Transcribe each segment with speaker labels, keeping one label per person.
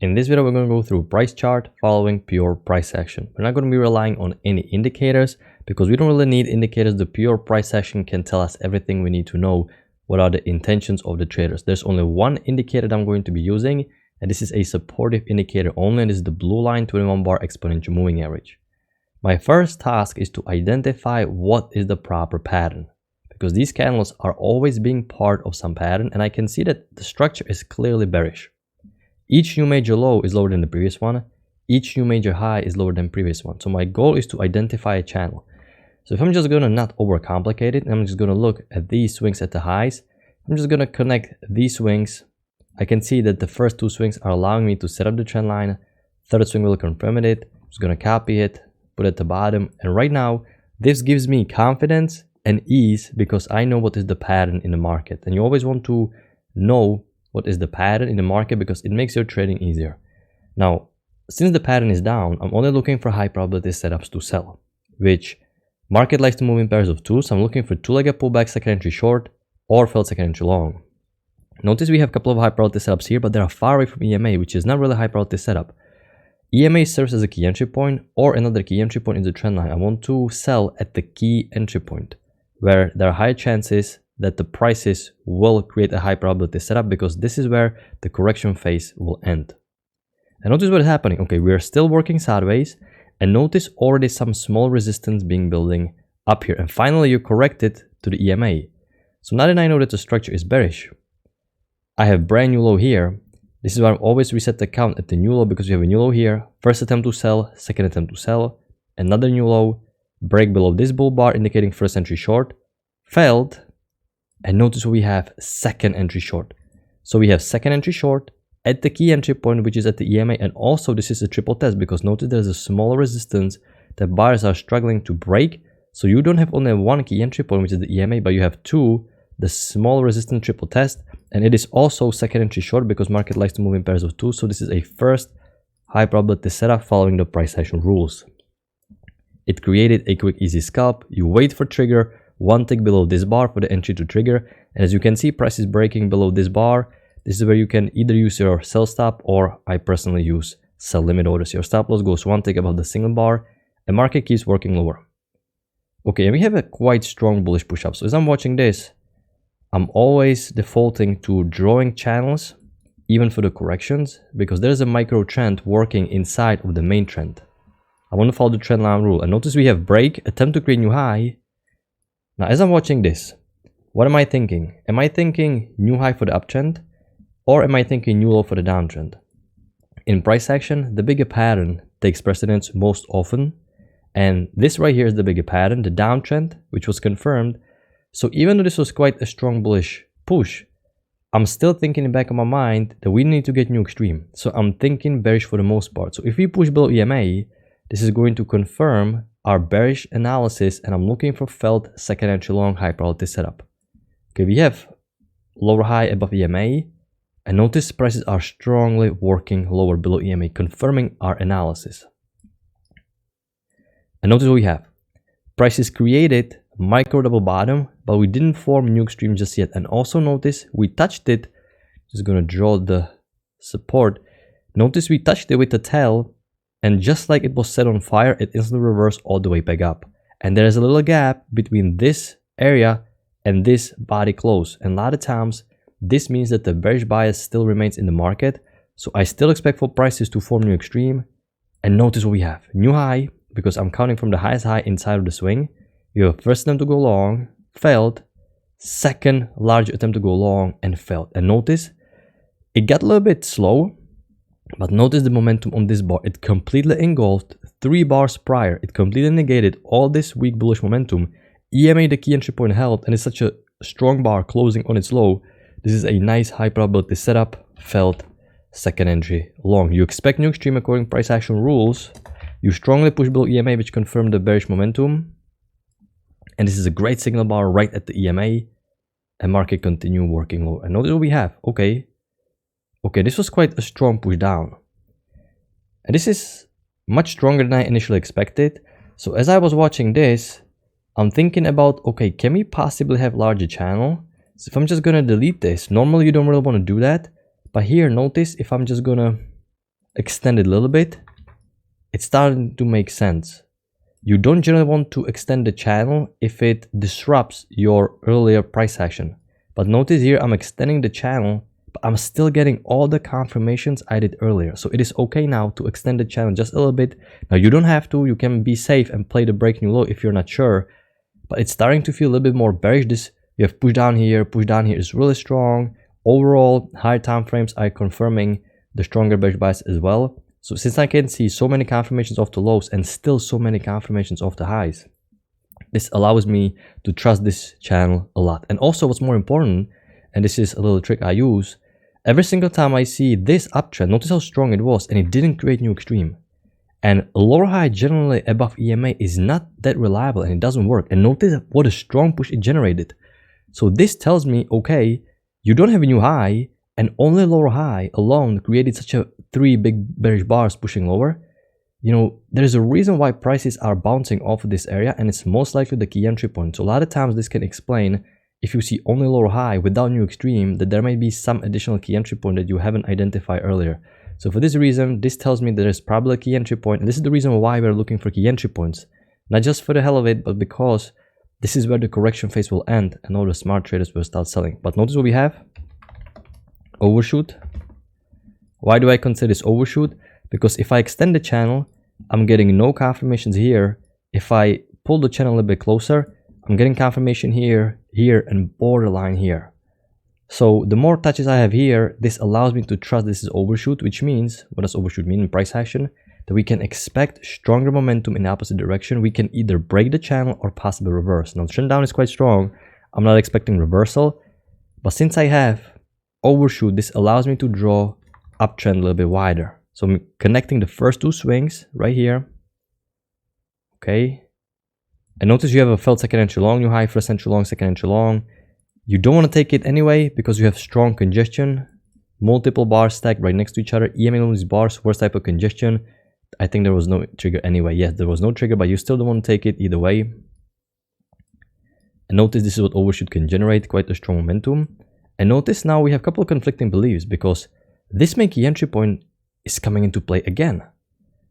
Speaker 1: In this video, we're going to go through price chart following pure price action. We're not going to be relying on any indicators because we don't really need indicators. The pure price action can tell us everything we need to know. What are the intentions of the traders? There's only one indicator that I'm going to be using, and this is a supportive indicator only, and this is the blue line 21 bar exponential moving average. My first task is to identify what is the proper pattern, because these candles are always being part of some pattern, and I can see that the structure is clearly bearish. Each new major low is lower than the previous one. Each new major high is lower than previous one. So my goal is to identify a channel. So if I'm just going to not overcomplicate it, I'm just going to look at these swings at the highs. I'm just going to connect these swings. I can see that the first two swings are allowing me to set up the trend line. Third swing will confirm it. I'm just going to copy it, put it at the bottom. And right now, this gives me confidence and ease because I know what is the pattern in the market. And you always want to know what is the pattern in the market because it makes your trading easier. Now, since the pattern is down, I'm only looking for high probability setups to sell, which market likes to move in pairs of two. So I'm looking for two-legged pullback, second entry short, or failed second entry long. Notice we have a couple of high probability setups here, but they are far away from EMA, which is not really a high probability setup. EMA serves as a key entry point or another key entry point in the trend line. I want to sell at the key entry point where there are high chances that the prices will create a high probability setup because this is where the correction phase will end. And notice what is happening. Okay, we are still working sideways, and notice already some small resistance being building up here, and finally you correct it to the EMA. So now that I know that the structure is bearish, I have brand new low here. This is why I always reset the count at the new low because we have a new low here. First attempt to sell, second attempt to sell, another new low, break below this bull bar indicating first entry short, failed, and notice we have second entry short. So we have second entry short at the key entry point, which is at the EMA, and also this is a triple test because notice there's a small resistance that buyers are struggling to break. So you don't have only one key entry point, which is the EMA, but you have two, the small resistance triple test, and it is also second entry short because market likes to move in pairs of two. So this is a first high probability setup following the price action rules. It created a quick easy scalp. You wait for trigger, one tick below this bar for the entry to trigger, and as you can see, price is breaking below this bar. This is where you can either use your sell stop, or I personally use sell limit orders. Your stop loss goes one tick above the single bar and market keeps working lower. Okay, and we have a quite strong bullish push up. So as I'm watching this, I'm always defaulting to drawing channels even for the corrections because there's a micro trend working inside of the main trend. I want to follow the trend line rule, and notice we have break, attempt to create new high. Now, as I'm watching this, what am I thinking? Am I thinking new high for the uptrend, or am I thinking new low for the downtrend? In price action, the bigger pattern takes precedence most often, and this right here is the bigger pattern, the downtrend, which was confirmed. So even though this was quite a strong bullish push, I'm still thinking in the back of my mind that we need to get new extreme. So I'm thinking bearish for the most part. So if we push below EMA, this is going to confirm our bearish analysis, and I'm looking for failed second entry long high probability setup. Okay, we have lower high above EMA, and notice prices are strongly working lower below EMA, confirming our analysis. And notice what we have. Prices created micro double bottom, but we didn't form new extreme just yet. And also notice we touched it. Just gonna draw the support. Notice we touched it with the tail, and just like it was set on fire, it instantly reversed all the way back up. And there is a little gap between this area and this body close. And a lot of times, this means that the bearish bias still remains in the market. So I still expect for prices to form new extreme. And notice what we have. New high, because I'm counting from the highest high inside of the swing. You have first attempt to go long, failed. Second large attempt to go long and failed. And notice, it got a little bit slow. But notice the momentum on this bar. It completely engulfed 3 bars prior. It completely negated all this weak bullish momentum. EMA, the key entry point, held, and it's such a strong bar closing on its low. This is a nice high probability setup. Failed second entry long. You expect new extreme according to price action rules. You strongly push below EMA, which confirmed the bearish momentum. And this is a great signal bar right at the EMA. And market continue working low. And notice what we have. Okay, this was quite a strong push down. And this is much stronger than I initially expected. So as I was watching this, I'm thinking about, okay, can we possibly have larger channel? So if I'm just gonna delete this, normally you don't really want to do that. But here, notice if I'm just gonna extended a little bit, it's starting to make sense. You don't generally want to extend the channel if it disrupts your earlier price action. But notice here, I'm extending the channel, but I'm still getting all the confirmations I did earlier. So it is okay now to extend the channel just a little bit. Now you don't have to, you can be safe and play the break new low if you're not sure. But it's starting to feel a little bit more bearish. This, you have push down here is really strong. Overall, higher time frames are confirming the stronger bearish bias as well. So since I can see so many confirmations of the lows and still so many confirmations of the highs, this allows me to trust this channel a lot. And also what's more important, and this is a little trick I use, every single time I see this uptrend, notice how strong it was and it didn't create new extreme. And a lower high generally above EMA is not that reliable and it doesn't work. And notice what a strong push it generated. So this tells me, okay, you don't have a new high, and only lower high alone created such a 3 big bearish bars pushing lower. You know, there's a reason why prices are bouncing off of this area, and it's most likely the key entry point. So a lot of times this can explain, if you see only lower high without new extreme, that there may be some additional key entry point that you haven't identified earlier. So for this reason, this tells me there is probably a key entry point, and this is the reason why we're looking for key entry points. Not just for the hell of it, but because this is where the correction phase will end and all the smart traders will start selling. But notice what we have. Overshoot. Why do I consider this overshoot? Because if I extend the channel, I'm getting no confirmations here. If I pull the channel a little bit closer, I'm getting confirmation here, here, and borderline here. So the more touches I have here, this allows me to trust this is overshoot, which means, what does overshoot mean in price action? That we can expect stronger momentum in the opposite direction. We can either break the channel or possibly reverse. Now the trend down is quite strong. I'm not expecting reversal, but since I have overshoot, this allows me to draw uptrend a little bit wider. So I'm connecting the first two swings right here. Okay. And notice you have a failed second entry long, new high, first entry long, second entry long. You don't want to take it anyway because you have strong congestion. Multiple bars stacked right next to each other. EMA on these bars, worst type of congestion. I think there was no trigger anyway. Yes, there was no trigger, but you still don't want to take it either way. And notice this is what overshoot can generate, quite a strong momentum. And notice now we have a couple of conflicting beliefs because this main key entry point is coming into play again.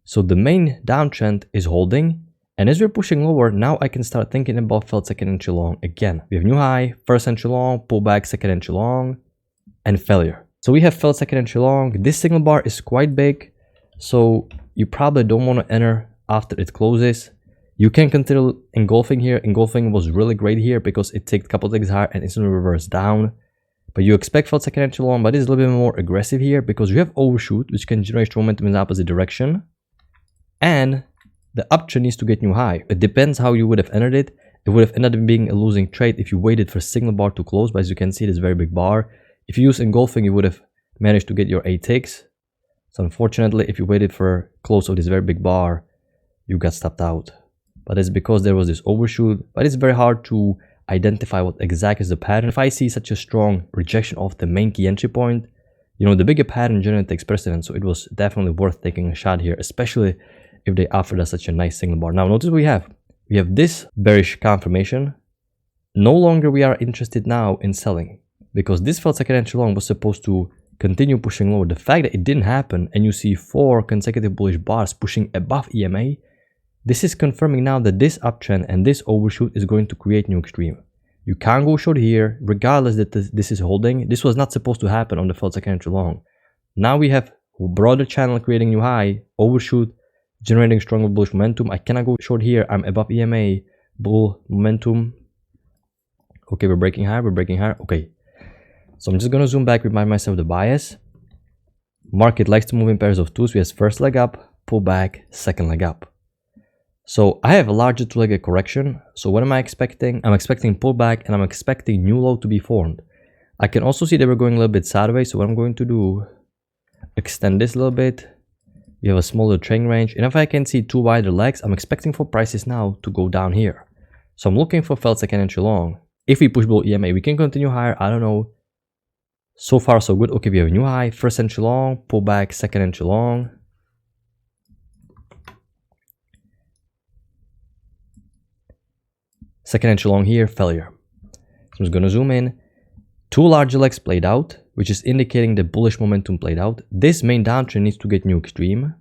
Speaker 1: So the main downtrend is holding. And as we're pushing lower, now I can start thinking about failed second entry long again. We have new high, first entry long, pullback, second entry long, and failure. So we have failed second entry long. This signal bar is quite big. So you probably don't want to enter after it closes. You can consider engulfing here. Engulfing was really great here because it takes a couple of legs higher and instantly reversed down. But you expect failed second entry long, but it's a little bit more aggressive here because you have overshoot, which can generate momentum in the opposite direction. And the uptrend needs to get new high. It depends how you would have entered it. It would have ended up being a losing trade if you waited for signal bar to close. But as you can see, this very big bar. If you use engulfing, you would have managed to get your 8 ticks. So unfortunately, if you waited for close of this very big bar, you got stopped out. But it's because there was this overshoot. But it's very hard to identify what exactly is the pattern. If I see such a strong rejection of the main key entry point, you know, the bigger pattern generally takes precedence. So it was definitely worth taking a shot here, especially if they offered us such a nice signal bar. Now notice what we have. We have this bearish confirmation. No longer we are interested now in selling because this failed second entry long was supposed to continue pushing lower. The fact that it didn't happen and you see 4 consecutive bullish bars pushing above EMA, this is confirming now that this uptrend and this overshoot is going to create new extreme. You can't go short here regardless that this is holding. This was not supposed to happen on the failed second entry long. Now we have broader channel creating new high, overshoot, generating stronger bullish momentum. I cannot go short here. I'm above EMA, bull momentum. Okay, we're breaking higher, Okay, so I'm just gonna zoom back, remind myself the bias. Market likes to move in pairs of twos. We have first leg up, pull back, second leg up. So I have a larger two-legged correction. So what am I expecting? I'm expecting pullback and I'm expecting new low to be formed. I can also see that we're going a little bit sideways. So what I'm going to do, extend this a little bit. We have a smaller trailing range. And if I can see 2 wider legs, I'm expecting for prices now to go down here. So I'm looking for failed second entry long. If we push below EMA, we can continue higher. I don't know. So far, so good. Okay, we have a new high, first entry long, pullback, second entry long. Second entry long here, failure. So I'm just going to zoom in. 2 larger legs played out. which is indicating the bullish momentum played out. This main downtrend needs to get new extreme.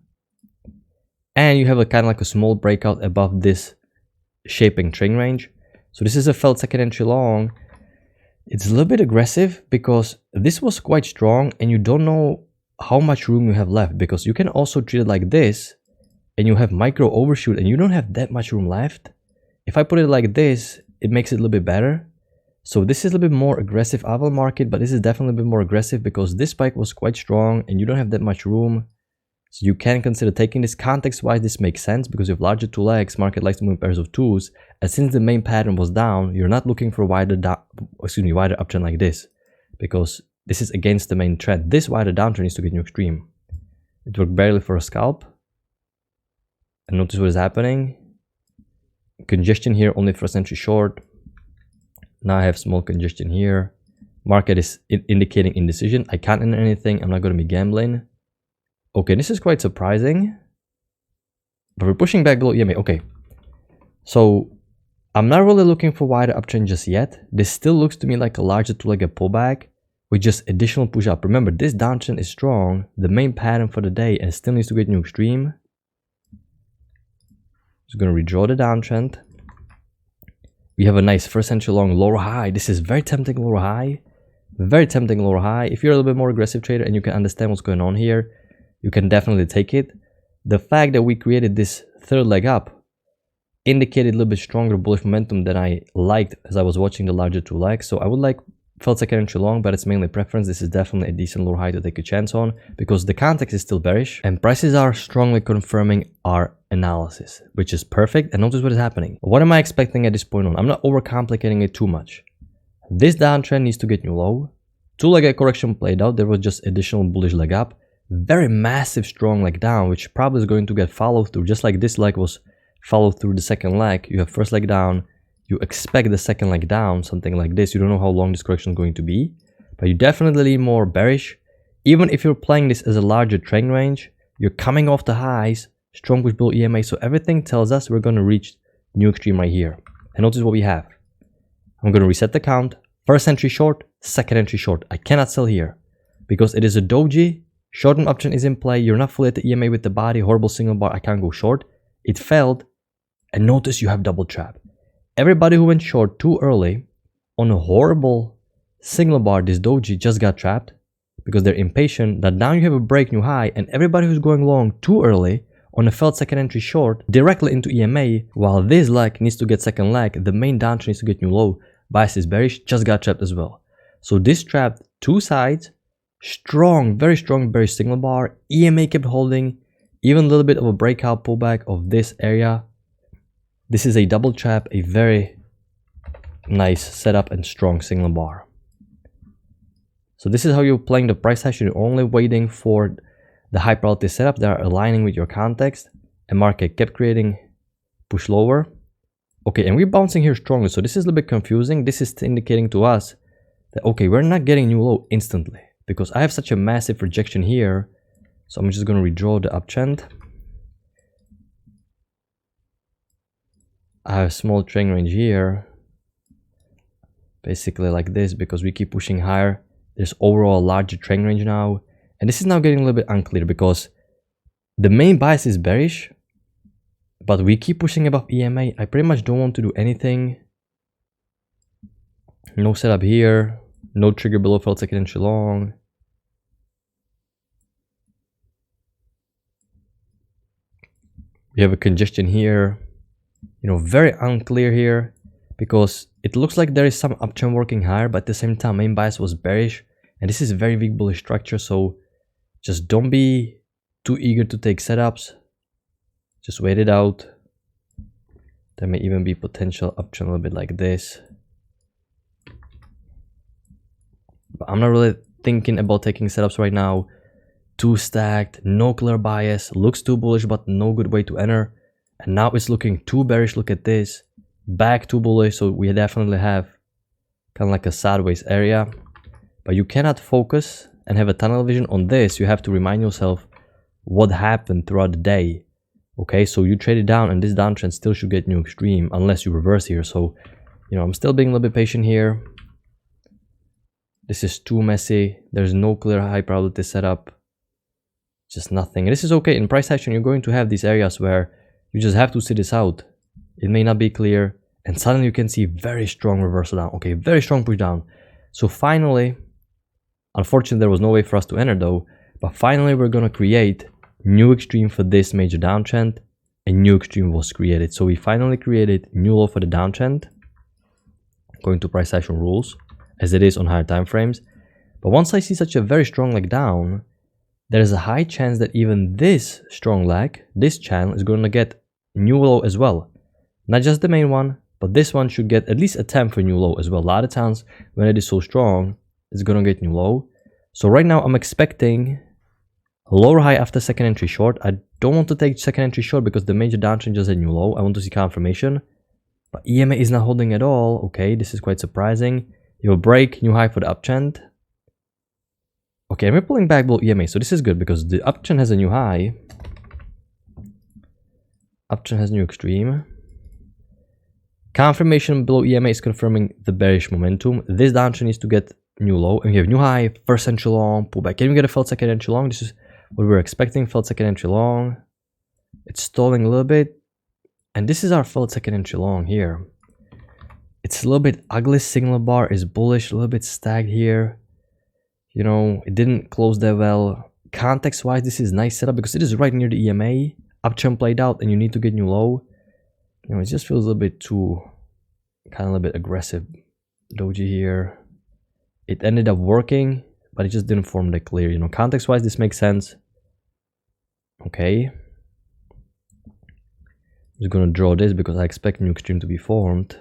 Speaker 1: And you have a kind of like a small breakout above this shaping trend range. So this is a failed second entry long. It's a little bit aggressive because this was quite strong and you don't know how much room you have left, because you can also treat it like this and you have micro overshoot and you don't have that much room left. If I put it like this, it makes it a little bit better. So this is a little bit more aggressive Aval market, but this is definitely a bit more aggressive because this spike was quite strong and you don't have that much room. So you can consider taking this. Context-wise, this makes sense because you have larger two legs, market likes to move in pairs of twos, and since the main pattern was down, you're not looking for a wider uptrend like this, because this is against the main trend. This wider downtrend needs to get new extreme. It worked barely for a scalp. And notice what is happening. Congestion here only first entry short. Now I have small congestion here. Market is indicating indecision. I can't enter anything. I'm not going to be gambling. Okay, this is quite surprising. But we're pushing back below EMA. Okay. So I'm not really looking for wider uptrend just yet. This still looks to me like a larger two-legged pullback with just additional push up. Remember, this downtrend is strong, the main pattern for the day, and still needs to get new extreme. Just going to redraw the downtrend. We have a nice first entry long lower high. This is very tempting lower high. Very tempting lower high. If you're a little bit more aggressive trader and you can understand what's going on here, you can definitely take it. The fact that we created this third leg up indicated a little bit stronger bullish momentum than I liked as I was watching the larger two legs. So I would like felt second entry long, but it's mainly preference. This is definitely a decent lower high to take a chance on because the context is still bearish and prices are strongly confirming our analysis, which is perfect. And notice what is happening. What am I expecting at this point on? I'm not overcomplicating it too much. This downtrend needs to get new low. Two-legged correction played out. There was just additional bullish leg up. Very massive strong leg down, which probably is going to get followed through, just like this leg was followed through the second leg. You have first leg down, you expect the second leg down, something like this. You don't know how long this correction is going to be, but you definitely more bearish. Even if you're playing this as a larger trend range, you're coming off the highs, strong push below EMA, so everything tells us we're going to reach new extreme right here. And notice what we have. I'm going to reset the count. First entry short, second entry short. I cannot sell here because it is a doji. Short-term option is in play. You're not fully at the EMA with the body. Horrible single bar. I can't go short. It failed. And notice you have double trap. Everybody who went short too early on a horrible signal bar, this doji, just got trapped because they're impatient that now you have a break new high, and everybody who's going long too early on a failed second entry short directly into EMA, while this leg needs to get second leg, the main downtrend needs to get new low, bias is bearish, just got trapped as well. So this trapped two sides. Strong, very strong bearish signal bar. EMA kept holding, even a little bit of a breakout pullback of this area. This is a double trap, a very nice setup and strong signal bar. So this is how you're playing the price action. You're only waiting for the high probability setup that are aligning with your context, and market kept creating push lower. Okay, and we're bouncing here strongly, so this is a little bit confusing. This is indicating to us that okay, we're not getting new low instantly, because I have such a massive rejection here. So I'm just going to redraw the uptrend. I have a small trend range here, basically like this, because we keep pushing higher. There's overall a larger trend range now, and this is now getting a little bit unclear because the main bias is bearish, but we keep pushing above EMA. I pretty much don't want to do anything. No setup here. No trigger below failed second entry long. We have a congestion here. You know, very unclear here because it looks like there is some uptrend working higher, but at the same time, main bias was bearish. And this is very weak bullish structure. So just don't be too eager to take setups. Just wait it out. There may even be potential uptrend a little bit like this. But I'm not really thinking about taking setups right now. Too stacked, no clear bias, looks too bullish but no good way to enter. And now it's looking too bearish. Look at this, back too bullish. So we definitely have kind of like a sideways area, but you cannot focus and have a tunnel vision on this. You have to remind yourself what happened throughout the day. Okay, so you trade it down and this downtrend still should get new extreme unless you reverse here. So, you know, I'm still being a little bit patient here. This is too messy. There's no clear high probability setup. Just nothing. This is okay. In price action, you're going to have these areas where you just have to sit this out. It may not be clear. And suddenly you can see very strong reversal down. Okay, very strong push down. So finally, unfortunately, there was no way for us to enter though. But finally, we're going to create new extreme for this major downtrend. A new extreme was created. So we finally created new low for the downtrend. Going to price action rules, as it is on higher time frames. But once I see such a very strong leg down, there is a high chance that even this strong leg, this channel, is going to get new low as well. Not just the main one, but this one should get at least a 10 for new low as well. A lot of times when it is so strong, it's going to get new low. So right now I'm expecting a lower high after second entry short. I don't want to take second entry short because the major downtrend just had new low. I want to see confirmation. But EMA is not holding at all. Okay, this is quite surprising. You will break new high for the uptrend. Okay, we're pulling back below EMA. So this is good because the uptrend has a new high. Uptrend has new extreme. Confirmation below EMA is confirming the bearish momentum. This downtrend needs to get new low. And we have new high, first entry long, pullback. Can we get a failed second entry long? This is what we're expecting. Failed second entry long. It's stalling a little bit. And this is our failed second entry long here. It's a little bit ugly. Signal bar is bullish, a little bit stacked here. You know, it didn't close that well. Context wise, this is nice setup because it is right near the EMA. Uptrend played out and you need to get new low. You know, it just feels a little bit too, kind of a little bit aggressive doji here. It ended up working, but it just didn't form that clear. You know, context wise, this makes sense. Okay. I'm just gonna draw this because I expect new extreme to be formed.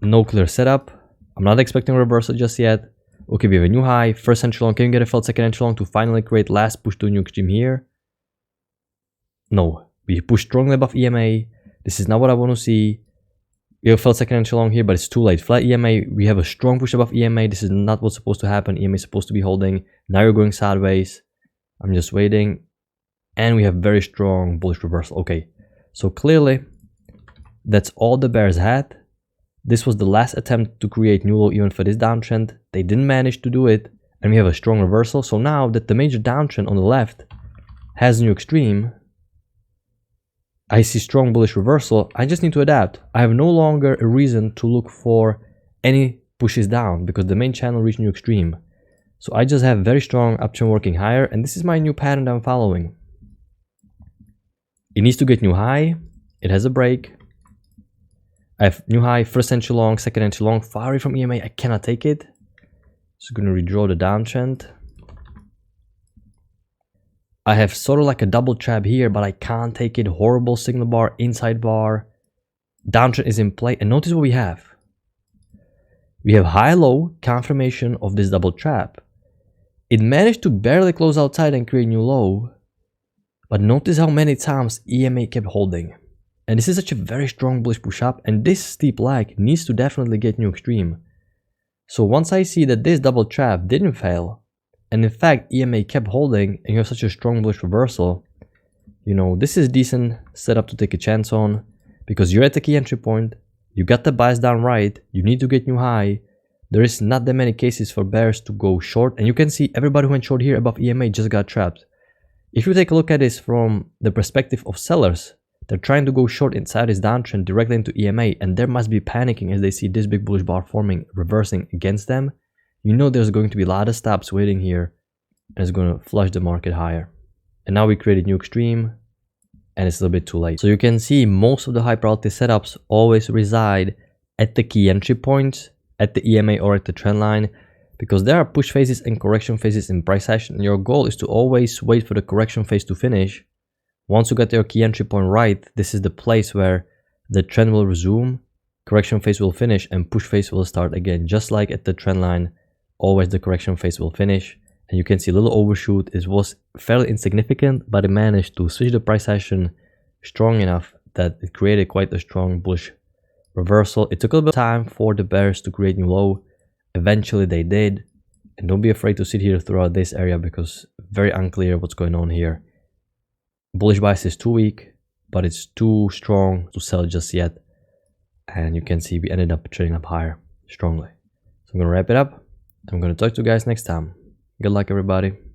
Speaker 1: No clear setup. I'm not expecting a reversal just yet. Okay, we have a new high, first entry long. Can you get a failed second entry long to finally create last push to a new extreme here? No, we push strongly above EMA. This is not what I want to see. We have failed second entry long here, but it's too late. Flat EMA, we have a strong push above EMA. This is not what's supposed to happen. EMA is supposed to be holding. Now you're going sideways. I'm just waiting. And we have very strong bullish reversal. Okay, so clearly, that's all the bears had. This was the last attempt to create new low even for this downtrend. They didn't manage to do it. And we have a strong reversal. So now that the major downtrend on the left has new extreme, I see strong bullish reversal. I just need to adapt. I have no longer a reason to look for any pushes down because the main channel reached new extreme. So I just have very strong uptrend working higher, and this is my new pattern that I'm following. It needs to get new high. It has a break. I have new high, first entry long, second entry long, far away from EMA. I cannot take it. Just going to redraw the downtrend. I have sort of like a double trap here, but I can't take it. Horrible signal bar, inside bar. Downtrend is in play. And notice what we have. We have high-low confirmation of this double trap. It managed to barely close outside and create new low. But notice how many times EMA kept holding. And this is such a very strong bullish push up. And this steep lag needs to definitely get new extreme. So once I see that this double trap didn't fail, and in fact, EMA kept holding and you have such a strong bullish reversal, you know, this is decent setup to take a chance on because you're at the key entry point. You got the bias down right. You need to get new high. There is not that many cases for bears to go short. And you can see everybody who went short here above EMA just got trapped. If you take a look at this from the perspective of sellers, they're trying to go short inside this downtrend directly into EMA. And they must be panicking as they see this big bullish bar forming, reversing against them. You know there's going to be a lot of stops waiting here and it's going to flush the market higher. And now we created new extreme and it's a little bit too late. So you can see most of the high probability setups always reside at the key entry points, at the EMA or at the trend line, because there are push phases and correction phases in price action. And your goal is to always wait for the correction phase to finish. Once you get your key entry point right, this is the place where the trend will resume, correction phase will finish and push phase will start again. Just like at the trend line, always the correction phase will finish. And you can see a little overshoot. It was fairly insignificant, but it managed to switch the price action strong enough that it created quite a strong bullish reversal. It took a little bit of time for the bears to create new low. Eventually they did. And don't be afraid to sit here throughout this area because very unclear what's going on here. Bullish bias is too weak, but it's too strong to sell just yet. and you can see we ended up trading up higher strongly. So I'm gonna wrap it up. I'm gonna talk to you guys next time. Good luck, everybody.